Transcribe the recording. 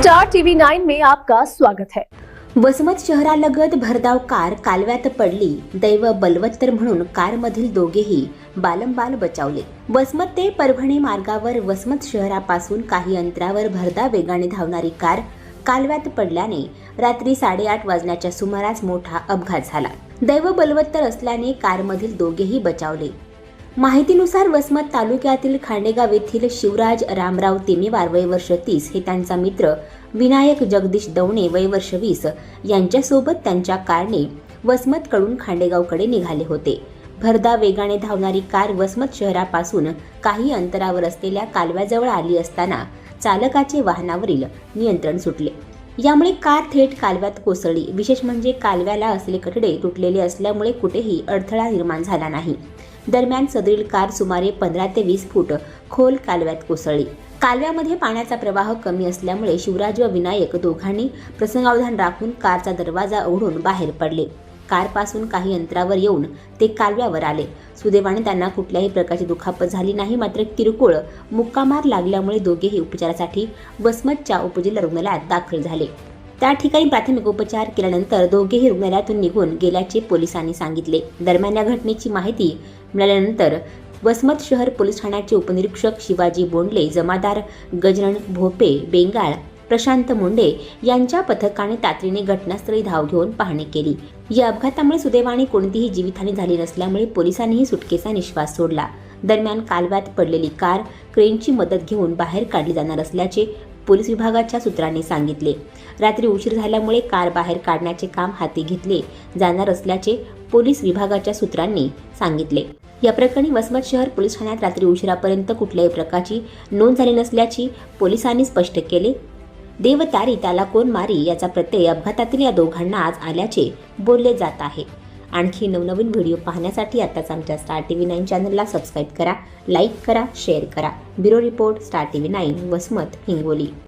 Star TV 9 में आपका स्वागत है। वसमत शहरालगत भरधाव कार कालव्यात पडली। दैव बलवत्तर म्हणून कारमधील दोघेही बालंबाल बचावले। वसमत ते परभणी मार्गावर वसमत शहरापासून काही अंतरावर भरधाव वेगाने धावणारी कार कालव्यात पडल्याने रात्री 8:30 वाजण्याच्या सुमारास मोठा अपघात झाला। दैव बलवत्तर असल्याने कारमधील दोघेही बचावले। माहितीनुसार वसमत तालुक्यातील खांडेगाव येथील शिवराज रामराव तेमेवार वय वर्ष 30 हे त्यांचा मित्र विनायक जगदीश दवणे वय वर्ष 20 यांच्यासोबत त्यांच्या कारने वसमतकडून खांडेगावकडे निघाले होते। भरधाव वेगाने धावणारी कार वसमत शहरापासून काही अंतरावर असलेल्या कालव्याजवळ आली असताना चालकाचे वाहनावरील नियंत्रण सुटले। यामुळे कार थेट कालव्यात कोसळली। विशेष म्हणजे कालव्याला असलेले कठडे तुटलेले असल्यामुळे कुठेही अडथळा निर्माण झाला नाही। दरम्यान सदरील कार सुमारे 15 ते 20 फूट खोल कालव्यात कोसळली। कालव्यामध्ये पाण्याचा प्रवाह कमी असल्यामुळे शिवराज व विनायक दोघांनी प्रसंगावधान राखून कारचा दरवाजा उघडून बाहेर पडले। कारपासून काही अंतरावर येऊन ते कालव्यावर आले। सुदैवाने त्यांना कुठल्याही प्रकारची दुखापत झाली नाही, मात्र किरकोळ मुक्कामार लागल्यामुळे दोघेही उपचारासाठी वसमतच्या उपजिल्हा रुग्णालयात दाखल झाले। त्या ठिकाणी प्राथमिक उपचार केल्यानंतर दोघेही रुग्णालयातून निघून गेल्याचे पोलिसांनी सांगितले। दरम्यान या घटनेची माहिती मिळाल्यानंतर वसमत शहर पोलीस ठाण्याचे उपनिरीक्षक शिवाजी बोंडले, जमादार गजानन भोपे बेंगाळ, प्रशांत मुंडे यांच्या पथकाने तातडीने घटनास्थळी धाव घेऊन पाहणी केली। या अपघातामुळे सुदैवाने कोणतीही जीवितहानी झाली नसल्यामुळे पोलिसांनीही सुटकेचा निश्वास सोडला। दरम्यान कालव्यात पडलेली कार क्रेनची मदत घेऊन बाहेर काढली जाणार असल्याचे पोलीस विभागाच्या सूत्रांनी सांगितले। रात्री उशीर झाल्यामुळे कार बाहेर काढण्याचे काम हाती घेतले जाणार असल्याचे पोलीस विभागाच्या सूत्रांनी सांगितले। या प्रकरणी वसमत शहर पोलीस ठाण्यात रात्री उशिरापर्यंत कुठल्याही प्रकारची नोंद झाली नसल्याची पोलिसांनी स्पष्ट केले। देव तारी त्याला कोण मारी याचा प्रत्यय अपघातातील या दोघांना आज आल्याचे बोलले जात आहे। आणखी नवनवीन व्हिडिओ पाहण्यासाठी आताच आमच्या स्टार टीव्ही 9 चॅनलला सबस्क्राईब करा, लाईक करा, शेअर करा। Bureau report, star TV 9, Vasmat, Hingoli.